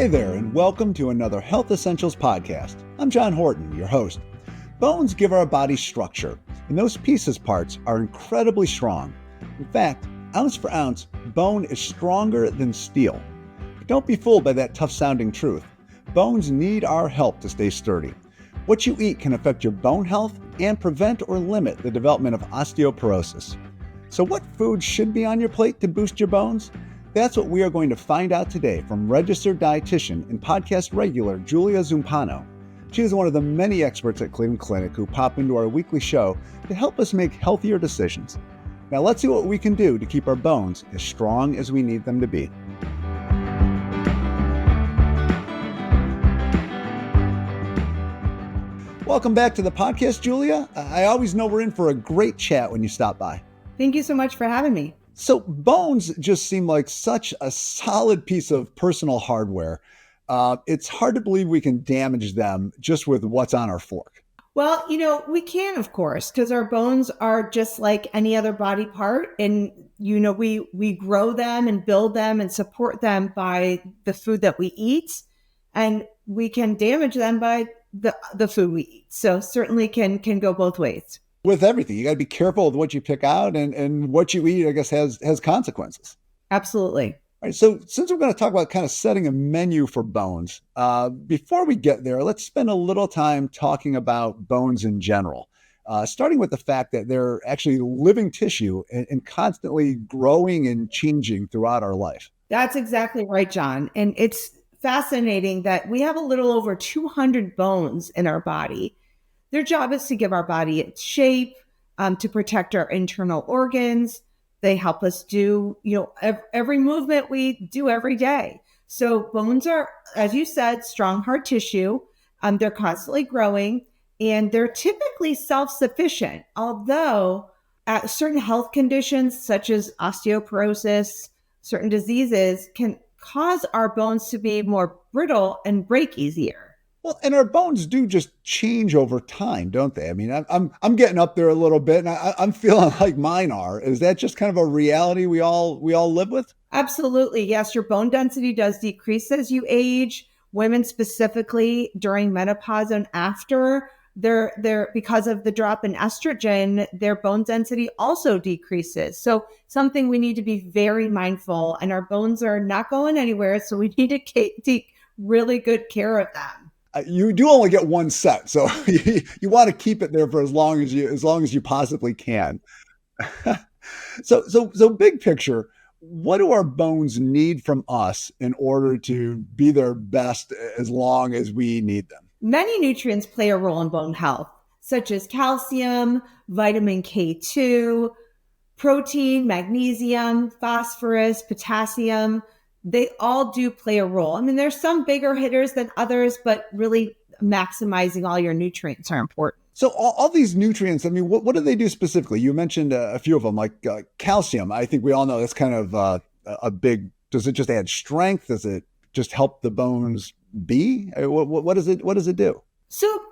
Hey there, and welcome to another Health Essentials podcast. I'm John Horton, your host. Bones give our body structure, and those pieces parts are incredibly strong. In fact, ounce for ounce, bone is stronger than steel. But don't be fooled by that tough-sounding truth. Bones need our help to stay sturdy. What you eat can affect your bone health and prevent or limit the development of osteoporosis. So what foods should be on your plate to boost your bones? That's what we are going to find out today from registered dietitian and podcast regular Julia Zumpano. She is one of the many experts at Cleveland Clinic who pop into our weekly show to help us make healthier decisions. Now let's see what we can do to keep our bones as strong as we need them to be. Welcome back to the podcast, Julia. I always know we're in for a great chat when you stop by. Thank you so much for having me. So bones just seem like such a solid piece of personal hardware. It's hard to believe we can damage them just with what's on our fork. Well, we can, of course, because our bones are just like any other body part. And, we grow them and build them and support them by the food that we eat. And we can damage them by the food we eat. So certainly can go both ways. With everything, you got to be careful with what you pick out, and what you eat, I guess, has consequences. Absolutely. All right, so since we're going to talk about kind of setting a menu for bones, before we get there, let's spend a little time talking about bones in general, starting with the fact that they're actually living tissue and constantly growing and changing throughout our life. That's exactly right, John. And it's fascinating that we have a little over 200 bones in our body. Their job is to give our body its shape, to protect our internal organs. They help us do, every movement we do every day. So bones are, as you said, strong, hard tissue. They're constantly growing, and they're typically self-sufficient. Although certain health conditions, such as osteoporosis, certain diseases, can cause our bones to be more brittle and break easier. Well, and our bones do just change over time, don't they? I mean, I'm getting up there a little bit, and I'm feeling like mine are. Is that just kind of a reality we all live with? Absolutely, yes. Your bone density does decrease as you age. Women specifically during menopause and after, they're because of the drop in estrogen, their bone density also decreases. So something we need to be very mindful. And our bones are not going anywhere, so we need to take really good care of them. You do only get one set, so you want to keep it there for as long as you possibly can. So big picture, what do our bones need from us in order to be their best as long as we need them? Many nutrients play a role in bone health, such as calcium, vitamin K2, protein, magnesium, phosphorus, potassium. They all do play a role. I mean, there's some bigger hitters than others, but really maximizing all your nutrients are important. So all these nutrients, I mean, what do they do specifically? You mentioned a few of them, like calcium. I think we all know that's kind of a big, does it just add strength? Does it just help the bones be? What does it do? So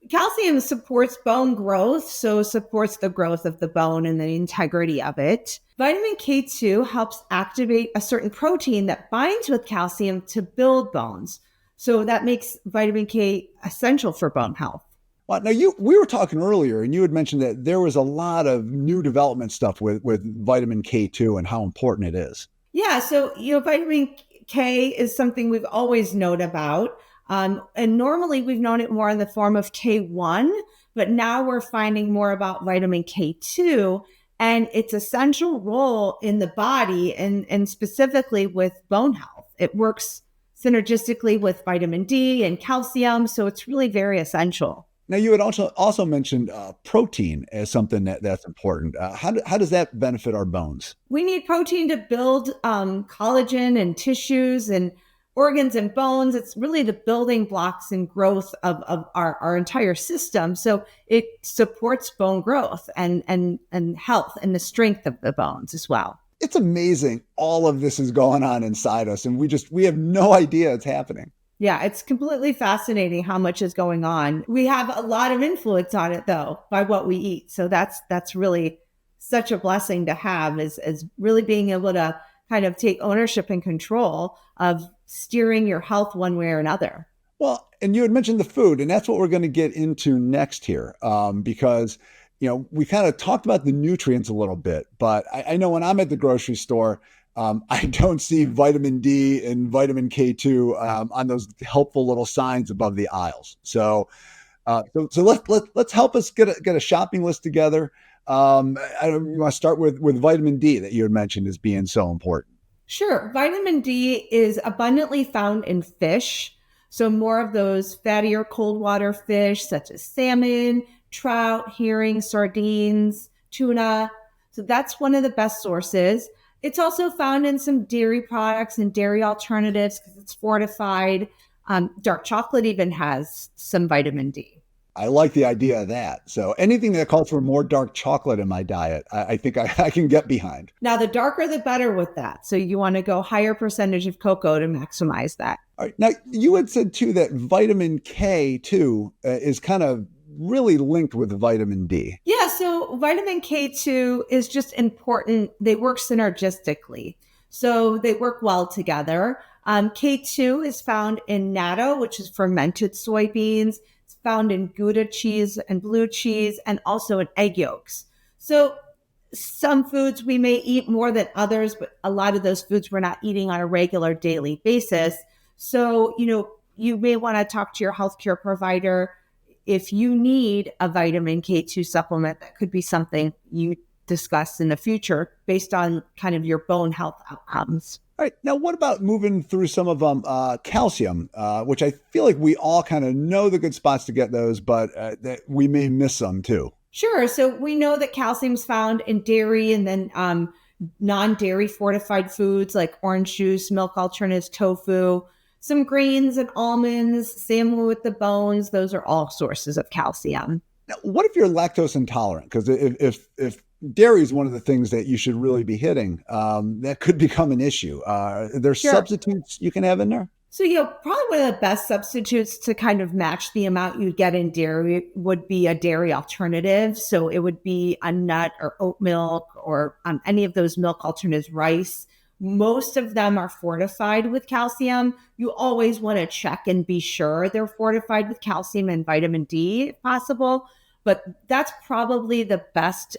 calcium supports bone growth, so supports the growth of the bone and the integrity of it. Vitamin K2 helps activate a certain protein that binds with calcium to build bones. So that makes vitamin K essential for bone health. Well, now we were talking earlier, and you had mentioned that there was a lot of new development stuff with vitamin K2 and how important it is. Yeah, so vitamin K is something we've always known about. And normally we've known it more in the form of K1, but now we're finding more about vitamin K2 and its essential role in the body and specifically with bone health. It works synergistically with vitamin D and calcium, so it's really very essential. Now, you had also mentioned protein as something that's important. How does that benefit our bones? We need protein to build collagen and tissues and organs and bones. It's really the building blocks and growth of our entire system. So it supports bone growth and health and the strength of the bones as well. It's amazing all of this is going on inside us, and we have no idea it's happening. Yeah, it's completely fascinating how much is going on. We have a lot of influence on it, though, by what we eat. So that's really such a blessing to have, is really being able to kind of take ownership and control of steering your health one way or another. Well, and you had mentioned the food, and that's what we're going to get into next here, because we kind of talked about the nutrients a little bit, but I know when I'm at the grocery store, I don't see vitamin D and vitamin K2 on those helpful little signs above the aisles. So let's help us get a shopping list together. You want to start with vitamin D that you had mentioned as being so important. Sure. Vitamin D is abundantly found in fish. So more of those fattier cold water fish, such as salmon, trout, herring, sardines, tuna. So that's one of the best sources. It's also found in some dairy products and dairy alternatives because it's fortified. Dark chocolate even has some vitamin D. I like the idea of that. So anything that calls for more dark chocolate in my diet, I think I can get behind. Now, the darker, the better with that. So you want to go higher percentage of cocoa to maximize that. All right. Now, you had said, too, that vitamin K, too, is kind of really linked with vitamin D. Yeah, so vitamin K2 is just important. They work synergistically. So they work well together. K2 is found in natto, which is fermented soybeans. It's found in Gouda cheese and blue cheese, and also in egg yolks. So some foods we may eat more than others, but a lot of those foods we're not eating on a regular daily basis. So, you may want to talk to your healthcare provider if you need a vitamin K2 supplement. That could be something you discuss in the future based on kind of your bone health outcomes. All right. Now, what about moving through some of them? Calcium, which I feel like we all kind of know the good spots to get those, but that we may miss some too. Sure. So we know that calcium is found in dairy and then non-dairy fortified foods like orange juice, milk alternatives, tofu, some grains and almonds, salmon with the bones. Those are all sources of calcium. Now, what if you're lactose intolerant? Because if dairy is one of the things that you should really be hitting, that could become an issue. There's Sure. substitutes you can have in there? So, probably one of the best substitutes to kind of match the amount you get in dairy would be a dairy alternative. So it would be a nut or oat milk or any of those milk alternatives, rice. Most of them are fortified with calcium. You always want to check and be sure they're fortified with calcium and vitamin D if possible. But that's probably the best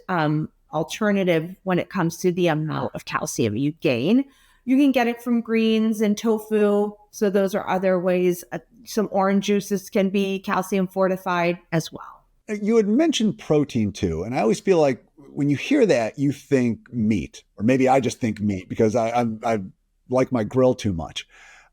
alternative when it comes to the amount of calcium you gain. You can get it from greens and tofu. So those are other ways. Some orange juices can be calcium fortified as well. You had mentioned protein too. And I always feel like when you hear that, you think meat, or maybe I just think meat because I like my grill too much.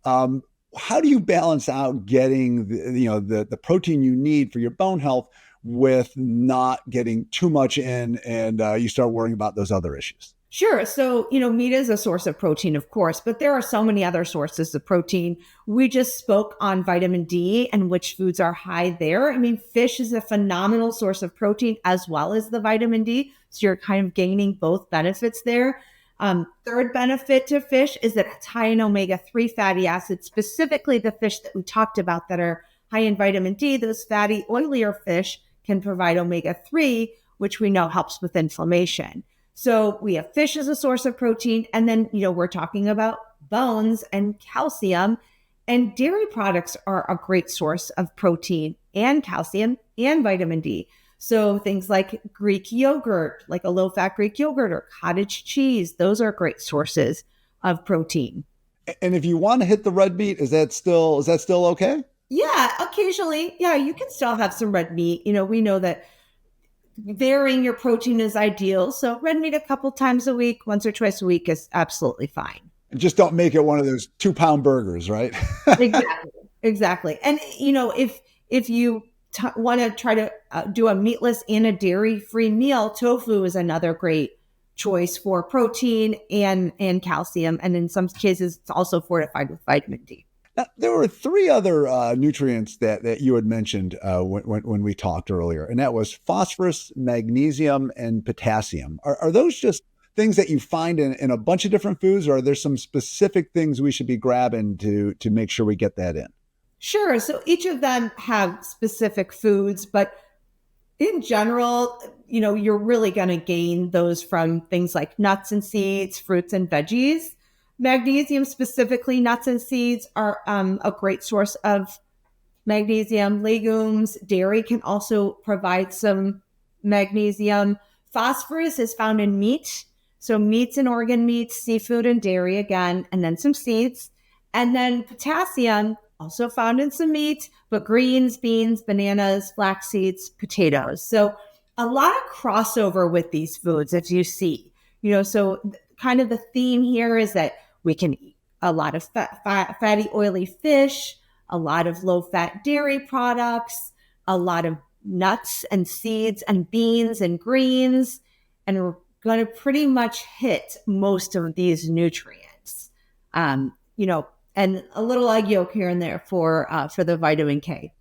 How do you balance out getting the protein you need for your bone health with not getting too much in and you start worrying about those other issues? Sure. So, meat is a source of protein, of course, but there are so many other sources of protein. We just spoke on vitamin D and which foods are high there. I mean, fish is a phenomenal source of protein as well as the vitamin D. So you're kind of gaining both benefits there. Third benefit to fish is that it's high in omega-3 fatty acids, specifically the fish that we talked about that are high in vitamin D. Those fatty, oilier fish can provide omega-3, which we know helps with inflammation. So we have fish as a source of protein. And then, we're talking about bones and calcium, and dairy products are a great source of protein and calcium and vitamin D. So things like Greek yogurt, like a low-fat Greek yogurt or cottage cheese, those are great sources of protein. And if you want to hit the red meat, is that still okay? Yeah, occasionally. Yeah, you can still have some red meat. We know that varying your protein is ideal. So red meat a couple times a week, once or twice a week is absolutely fine. And just don't make it one of those 2-pound burgers, right? Exactly. And, if you want to try to do a meatless and a dairy-free meal, tofu is another great choice for protein and calcium. And in some cases, it's also fortified with vitamin D. Now, there were 3 other nutrients that you had mentioned when we talked earlier, and that was phosphorus, magnesium, and potassium. Are those just things that you find in a bunch of different foods, or are there some specific things we should be grabbing to make sure we get that in? Sure. So each of them have specific foods, but in general, you're really going to gain those from things like nuts and seeds, fruits and veggies. Magnesium, specifically nuts and seeds, are a great source of magnesium. Legumes, dairy can also provide some magnesium. Phosphorus is found in meat. So meats and organ meats, seafood and dairy again, and then some seeds. And then potassium, also found in some meat, but greens, beans, bananas, flax seeds, potatoes. So a lot of crossover with these foods, as you see. So kind of the theme here is that we can eat a lot of fatty, oily fish, a lot of low-fat dairy products, a lot of nuts and seeds and beans and greens, and we're going to pretty much hit most of these nutrients. And a little egg yolk here and there for the vitamin K.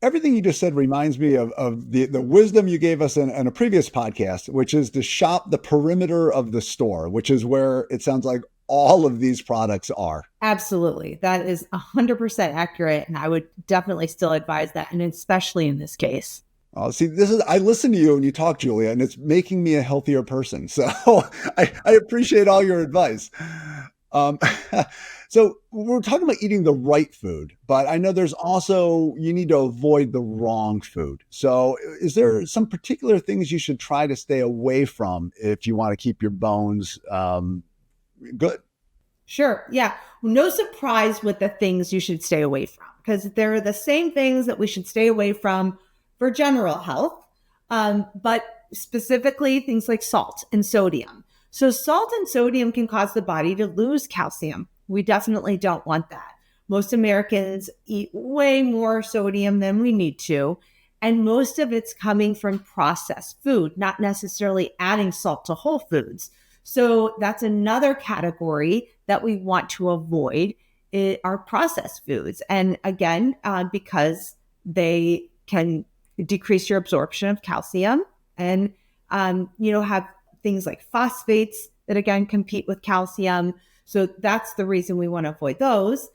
Everything you just said reminds me of the wisdom you gave us in a previous podcast, which is to shop the perimeter of the store, which is where it sounds like all of these products are. Absolutely. That is 100% accurate. And I would definitely still advise that. And especially in this case. Oh, see, I listen to you and you talk, Julia, and it's making me a healthier person. So I appreciate all your advice. So we're talking about eating the right food, but I know there's also, you need to avoid the wrong food. So is there some particular things you should try to stay away from if you want to keep your bones good? Sure. Yeah. No surprise with the things you should stay away from, because they're the same things that we should stay away from for general health, but specifically things like salt and sodium. So salt and sodium can cause the body to lose calcium. We definitely don't want that. Most Americans eat way more sodium than we need to, and most of it's coming from processed food, not necessarily adding salt to whole foods. So that's another category that we want to avoid, are processed foods. And again, because they can decrease your absorption of calcium and, have things like phosphates that again compete with calcium. So that's the reason we want to avoid those.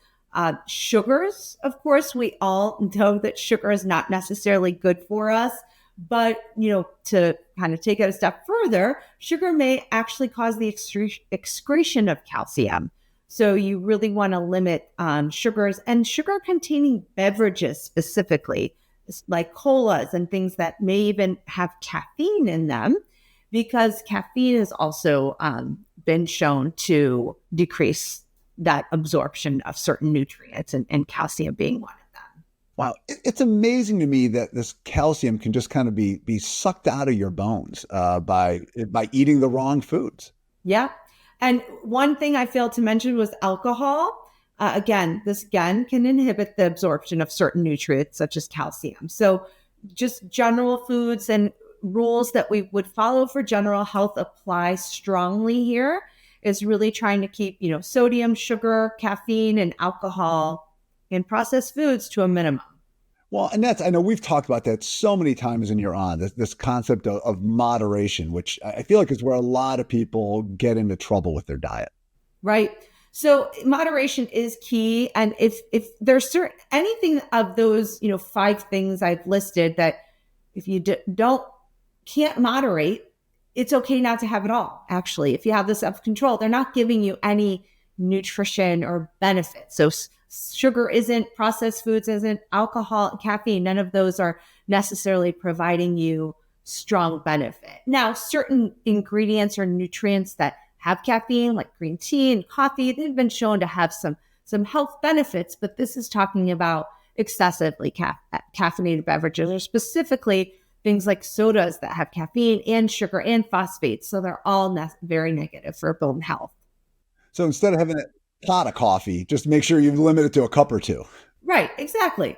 Sugars, of course, we all know that sugar is not necessarily good for us, but to kind of take it a step further, sugar may actually cause the excretion of calcium. So you really want to limit sugars and sugar-containing beverages specifically, like colas and things that may even have caffeine in them, because caffeine has also been shown to decrease that absorption of certain nutrients, and calcium being one of them. Wow. It's amazing to me that this calcium can just kind of be sucked out of your bones by eating the wrong foods. Yeah. And one thing I failed to mention was alcohol. This can inhibit the absorption of certain nutrients, such as calcium. So just general foods and rules that we would follow for general health apply strongly here, is really trying to keep, sodium, sugar, caffeine, and alcohol in processed foods to a minimum. Well, and I know we've talked about that so many times when you're on this concept of moderation, which I feel like is where a lot of people get into trouble with their diet. Right. So moderation is key. And if there's anything of those, 5 things I've listed that if you can't moderate, it's okay not to have it all. Actually, if you have the self-control, they're not giving you any nutrition or benefit. So sugar isn't, processed foods isn't, alcohol, caffeine, none of those are necessarily providing you strong benefit. Now, certain ingredients or nutrients that have caffeine, like green tea and coffee, they've been shown to have some health benefits, but this is talking about excessively caffeinated beverages, or specifically things like sodas that have caffeine and sugar and phosphates. So they're all very negative for bone health. So instead of having a pot of coffee, just make sure you limit it to a cup or 2. Right. Exactly.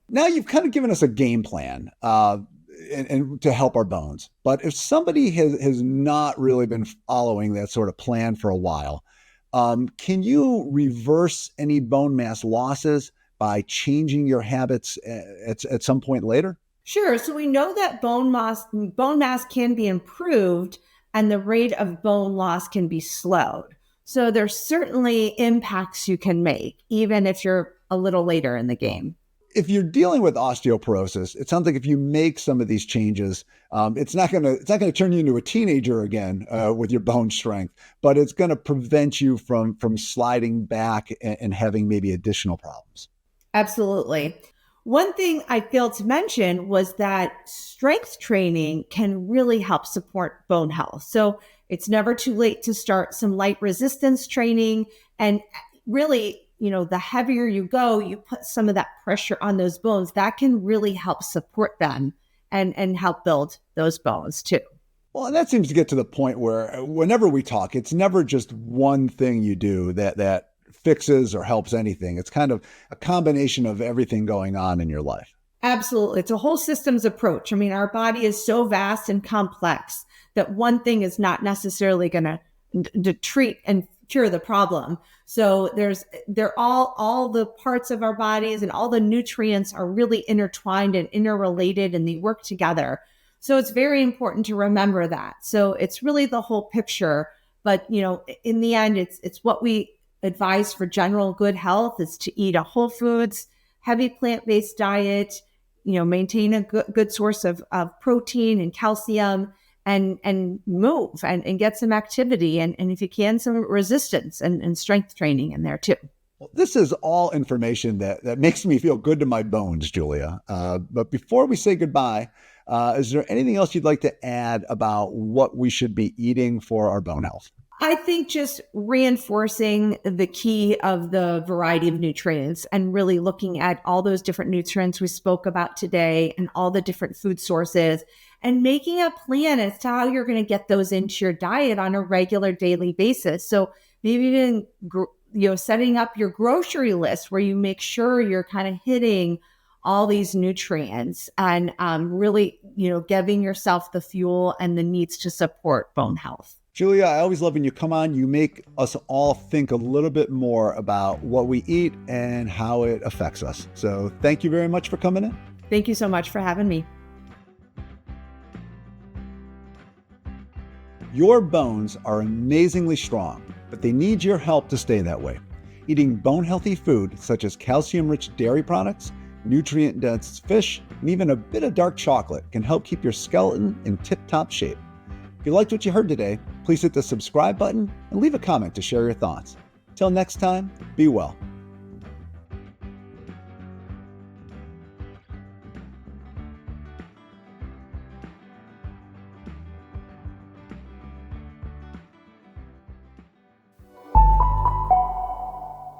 Now you've kind of given us a game plan and to help our bones. But if somebody has not really been following that sort of plan for a while, can you reverse any bone mass losses by changing your habits at some point later? Sure. So we know that bone mass can be improved and the rate of bone loss can be slowed. So there's certainly impacts you can make, even if you're a little later in the game. if you're dealing with osteoporosis, it sounds like if you make some of these changes, it's not gonna turn you into a teenager again with your bone strength, but it's gonna prevent you from sliding back and having maybe additional problems. Absolutely. One thing I failed to mention was that strength training can really help support bone health. So it's never too late to start some light resistance training. And really, the heavier you go, you put some of that pressure on those bones. That can really help support them and help build those bones too. Well, and that seems to get to the point where whenever we talk, it's never just one thing you do that fixes or helps anything. It's kind of a combination of everything going on in your life. Absolutely. It's a whole systems approach. I mean, our body is so vast and complex that one thing is not necessarily going to treat and cure the problem. So they're all the parts of our bodies and all the nutrients are really intertwined and interrelated and they work together. So it's very important to remember that. So it's really the whole picture. But, in the end, it's what we advise for general good health is to eat a whole foods, heavy plant-based diet, maintain a good source of protein and calcium and move and get some activity. And if you can, some resistance and strength training in there too. Well, this is all information that makes me feel good to my bones, Julia. But before we say goodbye, is there anything else you'd like to add about what we should be eating for our bone health? I think just reinforcing the key of the variety of nutrients and really looking at all those different nutrients we spoke about today and all the different food sources and making a plan as to how you're going to get those into your diet on a regular daily basis. So maybe even, setting up your grocery list where you make sure you're kind of hitting all these nutrients and really, giving yourself the fuel and the needs to support bone health. Julia, I always love when you come on. You make us all think a little bit more about what we eat and how it affects us. So thank you very much for coming in. Thank you so much for having me. Your bones are amazingly strong, but they need your help to stay that way. Eating bone-healthy food such as calcium-rich dairy products, nutrient-dense fish, and even a bit of dark chocolate can help keep your skeleton in tip-top shape. If you liked what you heard today, please hit the subscribe button and leave a comment to share your thoughts. Till next time, be well.